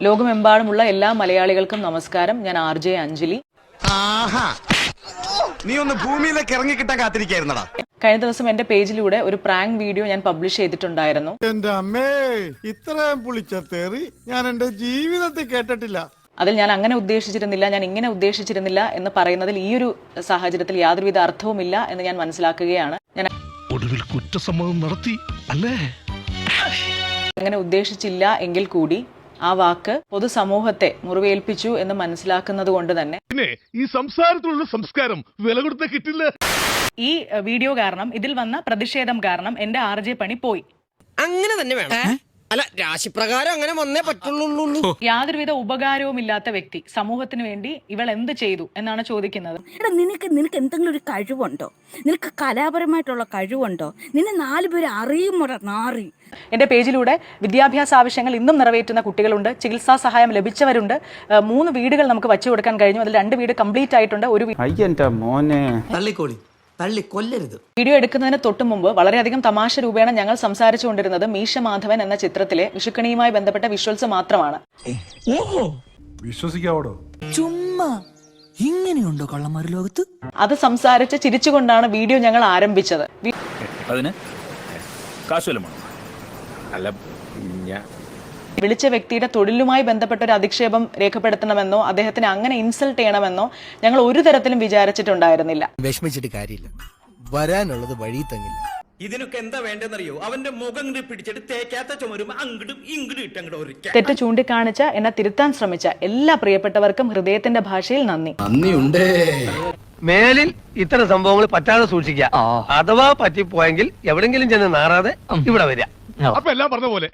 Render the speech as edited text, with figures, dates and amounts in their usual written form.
ലോകമെമ്പാടുമുള്ള എല്ലാ മലയാളികൾക്കും നമസ്കാരം. ഞാൻ RJ അഞ്ജലി. നീ ഒന്ന് ഭൂമിയിലേക്ക് ഇറങ്ങി കിട്ടാൻ കാത്തിരിക്കായിരുന്നടാ. കഴിഞ്ഞ ദിവസം എന്റെ പേജിലൂടെ ഒരു പ്രാങ്ക് വീഡിയോ ഞാൻ പബ്ലിഷ് ചെയ്തിട്ടുണ്ടായിരുന്നു. എന്റെ അമ്മേ, ഇത്രയും പുളിച്ച തെറി ഞാൻ എന്റെ ജീവിതത്തിൽ കേട്ടിട്ടില്ല. അതിൽ ഞാൻ അങ്ങനെ ഉദ്ദേശിച്ചിരുന്നില്ല, ഞാൻ ഇങ്ങനെ ഉദ്ദേശിച്ചിരുന്നില്ല എന്ന് പറയുന്നതിൽ ഈ ഒരു സാഹചര്യത്തിൽ യാതൊരുവിധ അർത്ഥവുമില്ല എന്ന് ഞാൻ മനസ്സിലാക്കുകയാണ്. ഞാൻ ഒടുവിൽ കുറ്റസമ്മതം നടത്തി അല്ലേ? അങ്ങനെ ഉദ്ദേശിച്ചില്ല എങ്കിൽ കൂടി ആ വാക്ക് പൊതുസമൂഹത്തെ മുറിവേൽപ്പിച്ചു എന്ന് മനസ്സിലാക്കുന്നത് കൊണ്ട് തന്നെ പിന്നെ ഈ സംസാരത്തിലുള്ള സംസ്കാരം വില കൊടുത്ത കിട്ടില്ല. ഈ വീഡിയോ കാരണം, ഇതിൽ വന്ന പ്രതിഷേധം കാരണം എന്റെ RJ പണി പോയി. അങ്ങനെ തന്നെ വേണം. അല്ല, രാശിപ്രകാരം അങ്ങനെ വന്നേ പറ്റുള്ളൂ. യാതൊരുവിധ ഉപകാരവും ഇല്ലാത്ത വ്യക്തി സമൂഹത്തിന് വേണ്ടി ഇവൾ എന്ത് ചെയ്തു എന്നാണ് ചോദിക്കുന്നത്. എടാ, നിനക്ക് എന്തെങ്കിലും ഒരു കഴിവുണ്ടോ? നിനക്ക് കലാപരമായിട്ടുള്ള കഴിവുണ്ടോ? നിന്നെ 4 പേര് അറിയുമോടാ നാറി? എന്റെ പേജിലൂടെ വിദ്യാഭ്യാസ ആവശ്യങ്ങൾ ഇന്നും നിറവേറ്റുന്ന കുട്ടികളുണ്ട്, ചികിത്സാ സഹായം ലഭിച്ചവരുണ്ട്. 3 വീടുകൾ നമുക്ക് വച്ചു കൊടുക്കാൻ കഴിഞ്ഞു. അതിൽ 2 വീട് കംപ്ലീറ്റ് ആയിട്ടുണ്ട്. ഒരു വീഡിയോ എടുക്കുന്നതിന് തൊട്ടു മുമ്പ് വളരെയധികം തമാശ രൂപേണ ഞങ്ങൾ സംസാരിച്ചുകൊണ്ടിരുന്നത് മീശ മാധവൻ എന്ന ചിത്രത്തിലെ വിഷുക്കണിയുമായി ബന്ധപ്പെട്ട വിഷ്വൽസ് മാത്രമാണ്. വിശ്വസിക്കാവോ? ചുമ്മാ ഇങ്ങനെയുണ്ടോ കള്ളന്മാർ ലോകത്ത്? അത് സംസാരിച്ച് ചിരിച്ചുകൊണ്ടാണ് വീഡിയോ ഞങ്ങൾ ആരംഭിച്ചത്. അതിന് കാശുവല്ലമാണ്. അല്ല, വിളിച്ച വ്യക്തിയുടെ തൊഴിലുമായി ബന്ധപ്പെട്ട ഒരു അധിക്ഷേപം രേഖപ്പെടുത്തണമെന്നോ അദ്ദേഹത്തിന് അങ്ങനെ ഇൻസൾട്ട് ചെയ്യണമെന്നോ ഞങ്ങൾ ഒരു തരത്തിലും വിചാരിച്ചിട്ടുണ്ടായിരുന്നില്ല. വിഷമിച്ചിട്ട് കാര്യമില്ല, വരാനുള്ളത് വഴി തങ്ങില്ല. ഇതിനൊക്കെ എന്താ വേണ്ടെന്നറിയോ? അവന്റെ മുഖം പിടിച്ചിട്ട് തേക്കാത്ത ചുമരും അങ്ങടും ഇങ്ങടും ഇട്ടങ്ങോട്ട് തെറ്റ് ചൂണ്ടിക്കാണിച്ച എന്നെ തിരുത്താൻ ശ്രമിച്ച എല്ലാ പ്രിയപ്പെട്ടവർക്കും ഹൃദയത്തിന്റെ ഭാഷയിൽ നന്ദി. മേലിൽ ഇത്തരം സംഭവങ്ങൾ പറ്റാതെ സൂക്ഷിക്കുക. അഥവാ പറ്റിപ്പോയെങ്കിൽ എവിടെങ്കിലും ചെന്ന് നാറാതെ ഇവിടെ വരിക. അപ്പൊ എല്ലാം പറഞ്ഞ പോലെ